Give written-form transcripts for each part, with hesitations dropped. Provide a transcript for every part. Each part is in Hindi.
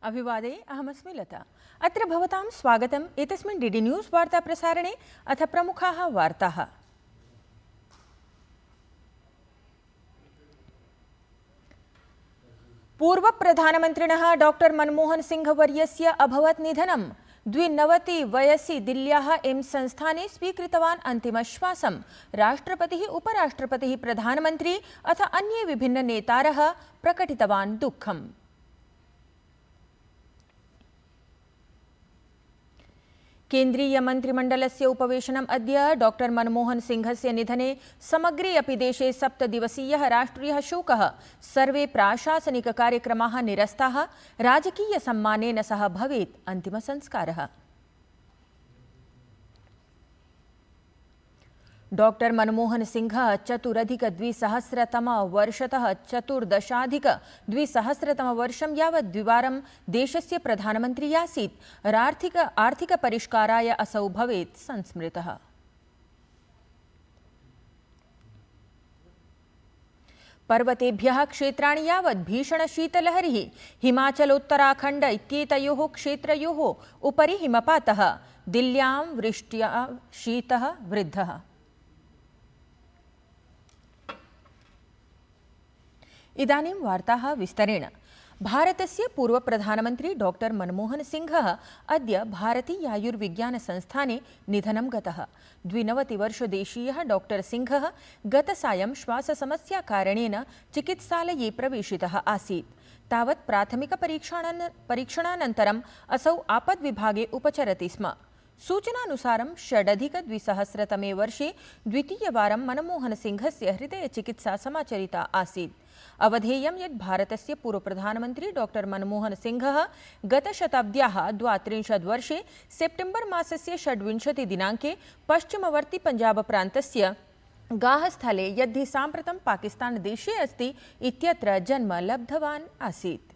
अभिवादे अहमस्मि लता। अत्र भवतां स्वागतम् एतस्मिन् डीडी न्यूज़ वार्ता प्रसारणे। अथ प्रमुखाः वार्ताः। पूर्व प्रधानमन्त्रिणः डॉक्टर मनमोहन सिंह वर्यस्य अभवत् निधनम्। 92 वयसि दिल्ल्याः एम्स संस्थाने स्वीकृतवान् अन्तिमश्वासं। राष्ट्रपतिः, उपराष्ट्रपतिः, प्रधानमन्त्री अथ अन्ये विभिन्न नेतारः प्रकटितवान् दुःखम्। केन्द्रीय मंत्रिमण्डलस्य उपवेशनम् अद्य डॉक्टर मनमोहन सिंहस्य निधने समग्रे अपि देशे 7 दिवसीयः राष्ट्रियः शोकः। सर्वे प्राशासनिक कार्यक्रमाः निरस्ताः। राजकीय सम्मानेन सह भवेत् अन्तिमसंस्कारः। डॉक्टर मनमोहन सिंह 4+2,000 14-द्विसहस्रतमवर्षं यावत् द्विवारं देशस्य प्रधानमन्त्री आसीत्। आर्थिकपरिष्काराय असौ भवेत् संस्मृतः। पर्वतेभ्यः क्षेत्राणि यावत् भीषणशीतलहरिः। हिमाचलोत्तराखण्ड इत्येतयोः क्षेत्रयोः उपरि हिमपातः। दिल्ल्यां वृष्ट्या शीतः वृद्धः। इदानीं वार्ताः विस्तरेण। भारतस्य पूर्व प्रधानमन्त्री डॉक्टर मनमोहन सिंहः अद्य भारतीयायुर्विज्ञानसंस्थाने निधनं गतः। 92 वर्षदेशीयः डॉक्टर सिंहः गतसायं श्वाससमस्याकारणेन चिकित्सालये प्रवेशितः आसीत्। तावत् प्राथमिकपरीक्षणानन्तरम् असौ आपद्विभागे उपचरति स्म। सूचनानुसारं 6+2000 वर्षे द्वितीयवारं मनमोहन सिंहस्य हृदयचिकित्सा समाचरिता आसीत्। अवधेयं यत् भारतस्य पूर्वप्रधानमन्त्री डॉक्टर मनमोहन सिंहः गतशताब्द्याः 32 वर्षे सेप्टेम्बर् मासस्य 26 दिनाङ्के पश्चिमवर्ति पञ्जाबप्रान्तस्य गाहस्थले यद्धि साम्प्रतं पाकिस्तानदेशे अस्ति इत्यत्र जन्म लब्धवान् आसीत्।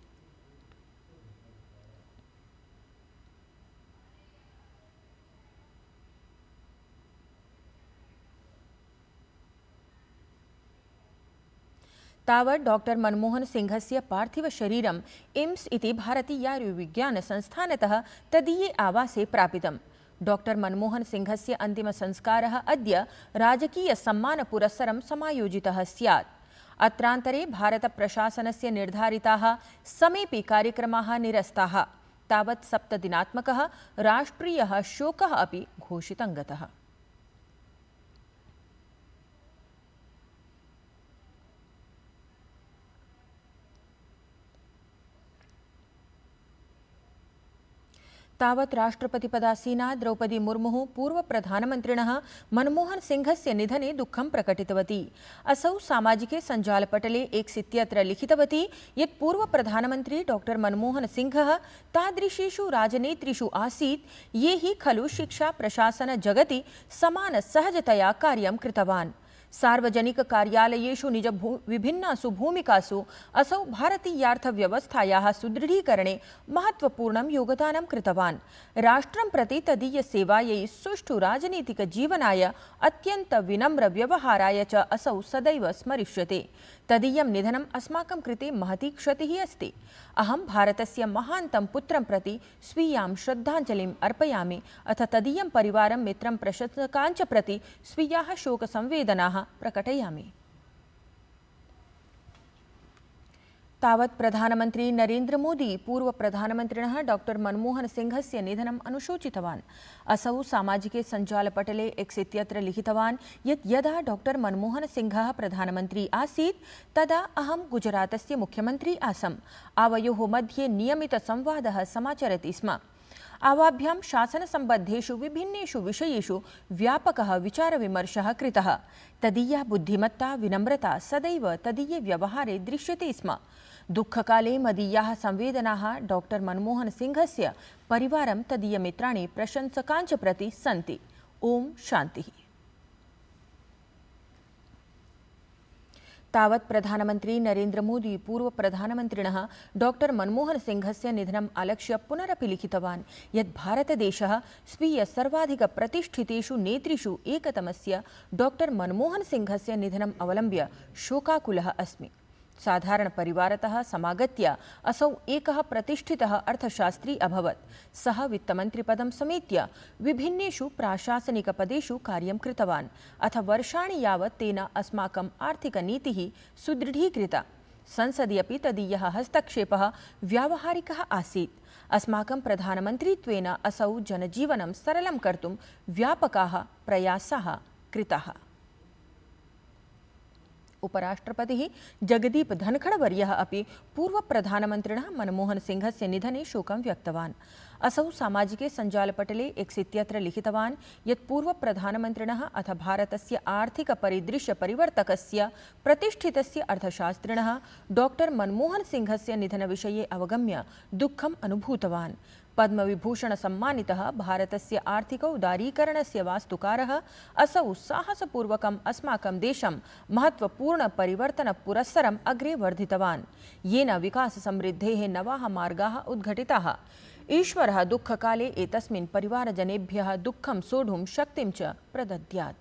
तावत् डॉक्टर मनमोहन सिंहस्य पार्थिवशरीरम् एम्स इति भारतीयायुर्विज्ञानसंस्थानतः तदीये आवासे प्रापितम्। डॉक्टर मनमोहन सिंहस्य अन्तिमसंस्कारः अद्य राजकीयसम्मानपुरस्सरं समायोजितः स्यात्। अत्रान्तरे भारतप्रशासनस्य निर्धारिताः समेऽपि कार्यक्रमाः निरस्ताः। तावत् 7 दिनात्मकः राष्ट्रियः शोकः अपि घोषितं गतः। तावत् राष्ट्रपतिपदासीना द्रौपदी मुर्मुः पूर्वप्रधानमन्त्रिणः मनमोहन सिंहस्य निधने दुःखं प्रकटितवती। असौ सामाजिके सञ्जालपटले एक्स इत्यत्र लिखितवती यत् पूर्वप्रधानमन्त्री डॉक्टर मनमोहन सिंहः तादृशीषु राजनेतृषु आसीत् ये हि खलु शिक्षा प्रशासन जगति समानसहजतया कार्यं कृतवान्। सार्वजनिककार्यालयेषु विभिन्नासु भूमिकासु असौ भारतीयार्थव्यवस्थायाः सुदृढीकरणे महत्वपूर्णं योगदानं कृतवान्। राष्ट्रं प्रति तदीयसेवायै, सुष्ठु राजनीतिकजीवनाय, अत्यन्तविनम्रव्यवहाराय च असौ सदैव स्मरिष्यते। तदीयं निधनम् अस्माकं कृते महती क्षतिः अस्ति। अहं भारतस्य महान्तं पुत्रं प्रति स्वीयां श्रद्धाञ्जलिम् अर्पयामि अथ तदीयं परिवारं, मित्रं, प्रशंसकान् च प्रति स्वीयाः शोकसंवेदनाः प्रकटयामि। तावत् प्रधानमन्त्री नरेन्द्र मोदी पूर्वप्रधानमन्त्रिणः डॉक्टर मनमोहन सिंहस्य निधनम् अनुशोचितवान्। असौ सामाजिके सञ्जालपटले एक्स इत्यत्र लिखितवान् यत् यदा डॉक्टर मनमोहन सिंहः प्रधानमन्त्री आसीत् तदा अहं गुजरातस्य मुख्यमन्त्री आसम्। आवयोः मध्ये नियमितसंवादः समाचरति स्म। आवाभ्यां शासनसम्बद्धेषु विभिन्नेषु विषयेषु व्यापकः विचारविमर्शः कृतः। तदीया बुद्धिमत्ता, विनम्रता सदैव तदीये व्यवहारे दृश्यते स्म। दुःखकाले मदीयाः संवेदनाः डॉक्टर मनमोहन सिंहस्य परिवारं, तदीयमित्राणि, प्रशंसकान् च प्रति सन्ति। ओम शान्तिः। तावत् प्रधानमन्त्री नरेन्द्र मोदी पूर्वप्रधानमन्त्रिणः डॉक्टर मनमोहन सिंहस्य निधनम् आलक्ष्य पुनरपि लिखितवान् यत् भारतदेशः स्वीय सर्वाधिकप्रतिष्ठितेषु नेतृषु एकतमस्य डॉक्टर मनमोहन सिंहस्य निधनम् अवलम्ब्य शोकाकुलः अस्मि। साधारण परिवारतः समागत्य असौ एकः प्रतिष्ठितः अर्थशास्त्री अभवत्। सः वित्तमन्त्रिपदं समेत्य विभिन्नेषु प्राशासनिकपदेषु कार्यं कृतवान्। अथ वर्षाणि यावत् तेन अस्माकम् आर्थिकनीतिः सुदृढीकृता। संसदि अपि तदीयः हस्तक्षेपः व्यावहारिकः आसीत्। अस्माकं प्रधानमन्त्रित्वेन असौ जनजीवनं सरलं कर्तुं व्यापकाः प्रयासाः कृताः। उपराष्ट्रपतिः जगदीप धनखड़वर्यः अपि पूर्वप्रधानमन्त्रिणः मनमोहनसिंहस्य निधने शोकं व्यक्तवान्। असौ सामाजिके सञ्जालपटले एक्स इत्यत्र लिखितवान् यत् पूर्वप्रधानमन्त्रिणः अथ भारतस्य आर्थिकपरिदृश्यपरिवर्तकस्य प्रतिष्ठितस्य अर्थशास्त्रिणः डॉक्टर मनमोहनसिंहस्य निधनविषये अवगम्य दुःखम् अनुभूतवान्। पद्मविभूषणसम्मानितः भारतस्य आर्थिक उदारीकरणस्य वास्तुकारः असौ साहसपूर्वकम् अस्माकं देशं महत्त्वपूर्णपरिवर्तनपुरस्सरम् अग्रे वर्धितवान्, येन विकाससमृद्धेः नवाः मार्गाः उद्घटिताः। ईश्वरः दुःखकाले एतस्मिन् परिवारजनेभ्यः दुःखं सोढुं शक्तिं च प्रदद्यात्।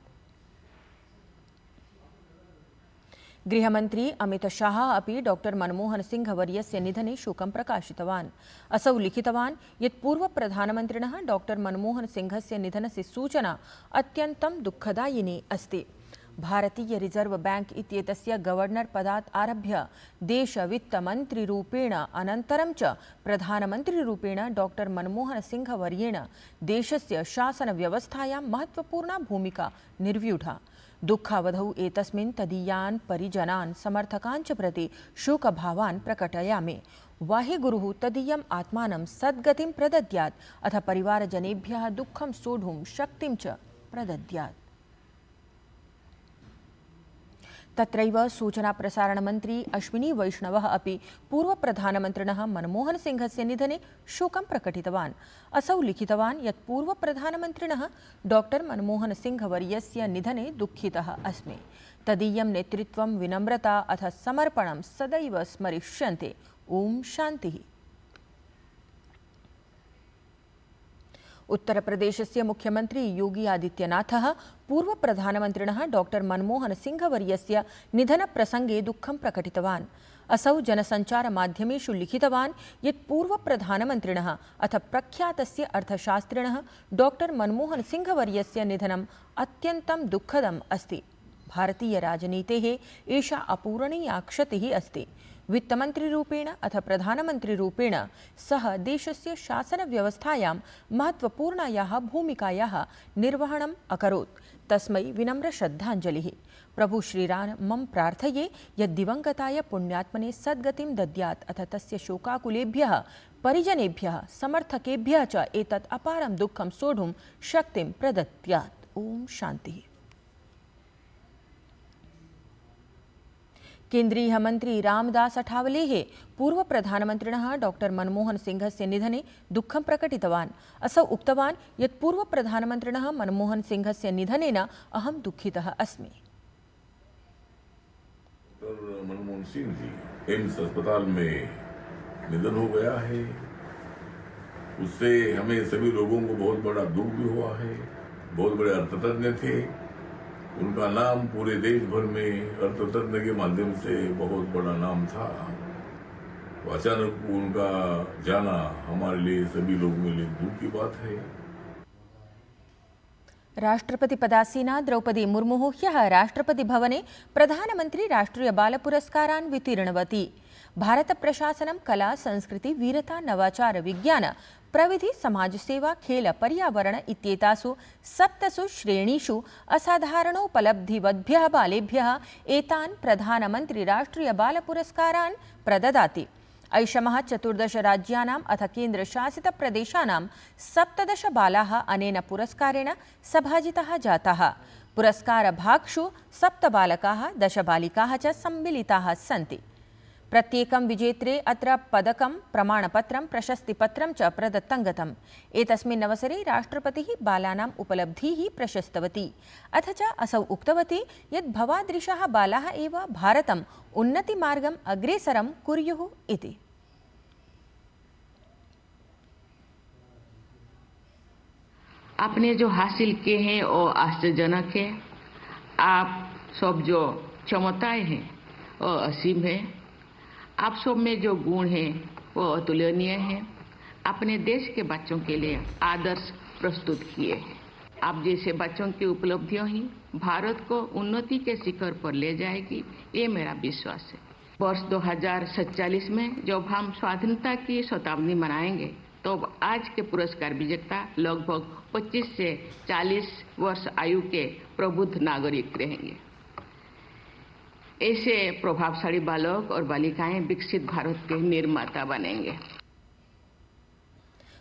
गृहमन्त्री अमित शाह अपि डॉक्टर मनमोहनसिंहवर्यस्य निधने शोकं प्रकाशितवान्। असौ लिखितवान् यत् पूर्वप्रधानमन्त्रिणः डॉक्टर मनमोहनसिंहस्य निधनस्य सूचना अत्यन्तं दुःखदायिनी अस्ति। भारतीय रिजर्व बैंक इत्येतस्य गवर्नर पदात् आरभ्य देशवित्तमन्त्रिरूपेण अनन्तरं च प्रधानमन्त्रिरूपेण डॉक्टर मनमोहनसिंहवर्येण देशस्य शासनव्यवस्थायां महत्त्वपूर्णा भूमिका निर्व्यूढा। दुःखावधौ एतस्मिन् तदीयान् परिजनान् समर्थकान् च प्रति शोकभावान् प्रकटयामि। वाहिगुरुः तदीयम् आत्मानं सद्गतिं प्रदद्यात् अथ परिवारजनेभ्यः दुःखं सोढुं शक्तिं च प्रदद्यात्। तत्रैव सूचना प्रसारणमन्त्री अश्विनी वैष्णवः अपि पूर्वप्रधानमन्त्रिणः मनमोहनसिंहस्य निधने शोकं प्रकटितवान्। असौ लिखितवान् यत् पूर्वप्रधानमन्त्रिणः डॉक्टर मनमोहनसिंहवर्यस्य निधने दुःखितः अस्मि। तदीयं नेतृत्वं विनम्रता अथ समर्पणं सदैव स्मरिष्यन्ते। ओम शान्तिः। उत्तरप्रदेशस्य मुख्यमंत्री योगी आदित्यनाथः पूर्वप्रधानमन्त्रिणः डॉक्टर मनमोहनसिंहवर्यस्य निधनप्रसङ्गे दुःखं प्रकटितवान्। असौ जनसञ्चारमाध्यमेषु लिखितवान् यत् पूर्वप्रधानमन्त्रिणः अथ प्रख्यातस्य अर्थशास्त्रिणः डॉक्टर मनमोहनसिंहवर्यस्य निधनम् अत्यन्तं दुःखदम् अस्ति। भारतीयराजनीतेः एषा अपूरणीया क्षतिः अस्ति। वित्तमन्त्रिरूपेण अथ प्रधानमन्त्रिरूपेण सः देशस्य शासनव्यवस्थायां महत्त्वपूर्णायाः भूमिकायाः निर्वहणम् अकरोत्। तस्मै विनम्र श्रद्धाञ्जलिः। प्रभु श्रीरामं प्रार्थये यत् दिवङ्गताय पुण्यात्मने सद्गतिं दद्यात् अथ तस्य शोकाकुलेभ्यः परिजनेभ्यः समर्थकेभ्यः च एतत् अपारं दुःखं सोढुं शक्तिं प्रदद्यात्। ओम शान्तिः। केन्द्रीय मंत्री रामदास अठावलेः पूर्वप्रधानमन्त्रिणः डॉक्टर मनमोहनसिंहस्य निधने दुःखं प्रकटितवान्। असौ उक्तवान् यत् पूर्वप्रधानमन्त्रिणः मनमोहनसिंहस्य निधनेन अहं दुःखितः अस्मि। डॉक्टर मनमोहन सिंह जी एम्स अस्पताल में निधन हो गया है। उससे हमें सभी लोगों को बहुत बड़ा दुख भी हुआ है। बहुत बड़े अर्थतज्ञ थे। उनका नाम पूरे देश भर में अर्थतज्ञ के माध्यम से बहुत बड़ा नाम था। अचानक उनका जाना हमारे लिए सभी लोगों के लिए दुख की बात है। राष्ट्रपति पदासीना द्रौपदी मुर्मुः ह्यः राष्ट्रपति भवने प्रधानमंत्री राष्ट्रीय बाल पुरस्कारान् वितीर्णवती। भारत प्रशासनं कला संस्कृति वीरता नवाचार विज्ञान प्रविधि समाजसेवा खेल पर्यावरण इत्येतासु 7 श्रेणीषु असाधारणोपलब्धिवद्भ्यः बालेभ्यः एतान् प्रधानमंत्री राष्ट्रीय बाल पुरस्कारान् प्रददाति। ऐषमः 14 राज्यानाम् अथ केन्द्रशासितप्रदेशानां 17 बालाः अनेन पुरस्कारेण सभाजिताः जाताः। पुरस्कारभाग्षु 7 बालकाः 10 बालिकाः च सम्मिलिताः सन्ति। प्रत्येकं विजेत्रे अत्र पदकं प्रमाणपत्रं प्रशस्तिपत्रं च प्रदत्तं। एतस्मिन् अवसरे राष्ट्रपतिः बालानाम् उपलब्धीः प्रशस्तवती। अथ च असौ उक्तवती यत् भवादृशाः बालाः एव भारतम् उन्नतिमार्गम् अग्रेसरं कुर्युः इति। आपने जो हासिल किए हैं वो आश्चर्यजनक है। आप सब जो क्षमताएं हैं वो असीम है। आप सब में जो गुण है वो अतुलनीय है। अपने देश के बच्चों के लिए आदर्श प्रस्तुत किए हैं। आप जैसे बच्चों की उपलब्धियों ही भारत को उन्नति के शिखर पर ले जाएगी, ये मेरा विश्वास है। वर्ष 2047 में जब हम स्वाधीनता की शताब्दी मनाएंगे तो आज के पुरस्कार विजेता लगभग 25 से 40 वर्ष आयु के प्रबुद्ध नागरिक रहेंगे। ऐसे प्रभावशाली बालक और बालिकाएं विकसित भारत के निर्माता बनेंगे।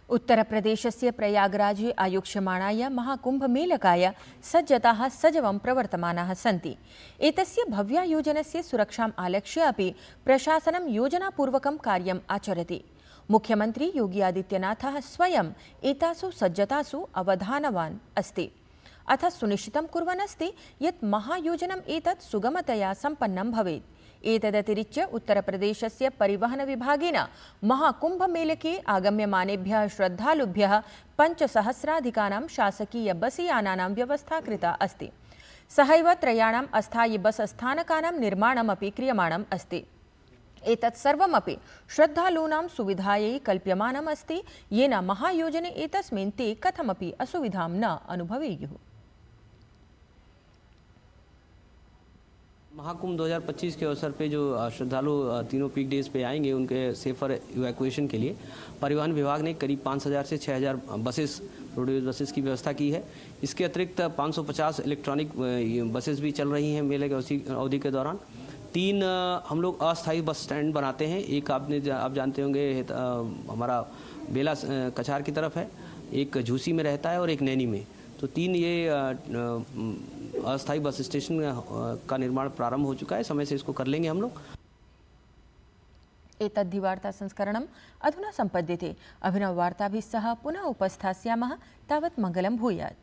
उत्तरप्रदेशस्य प्रयागराजे आयोक्ष्यमाणाय महाकुम्भमेलकाय सज्जताः सजवं प्रवर्तमानाः सन्ति। एतस्य भव्यायोजनस्य सुरक्षाम् आलक्ष्य अपि प्रशासनं योजनापूर्वकं कार्यम् आचरति। मुख्यमंत्री योगी आदित्यनाथः स्वयं एतासु सज्जतासु अवधानवान् अस्ति। अथ सुनिश्चितं कुर्वन् अस्ति यत् महायोजनम् एतत् सुगमतया सम्पन्नं भवेत्। एतदतिरिच्य उत्तरप्रदेशस्य परिवहन विभागेन महाकुम्भमेलके आगम्यमानेभ्यः श्रद्धालुभ्यः 5,000-अधिकानां शासकीय बसयानानां व्यवस्था कृता अस्ति। सहैव 3 अस्थायि बस स्थानकानां निर्माणमपि क्रियमाणम् अस्ति। एतत् सर्वमपि श्रद्धालूनां सुविधायै कल्प्यमानम् अस्ति, येन महायोजने एतस्मिन् ते कथमपि असुविधां न अनुभवेयुः। महाकुंभ 2025 के अवसर पे जो श्रद्धालु तीनों पीक डेज पे आएंगे उनके सेफर इवैक्यूएशन के लिए परिवहन विभाग ने करीब 5,000 से 6,000 बसेस प्रोड्यूस बसेस की व्यवस्था की है। इसके अतिरिक्त 550 इलेक्ट्रॉनिक बसेस भी चल रही हैं मेले के अवधि के दौरान। 3 हम लोग अस्थायी बस स्टैंड बनाते हैं। एक आप जानते होंगे हमारा बेला कछार की तरफ है, एक झूसी में रहता है और एक नैनी में। तो 3 ये अस्थायी बस स्टेशन का निर्माण प्रारंभ हो चुका है। समय से इसको कर लेंगे हम लोग। एतद्धि वार्ता संस्करणम् अधुना सम्पद्यते। अभिनववार्ताभिः सह पुनः उपस्थास्यामः। तावत् मङ्गलं भूयात्।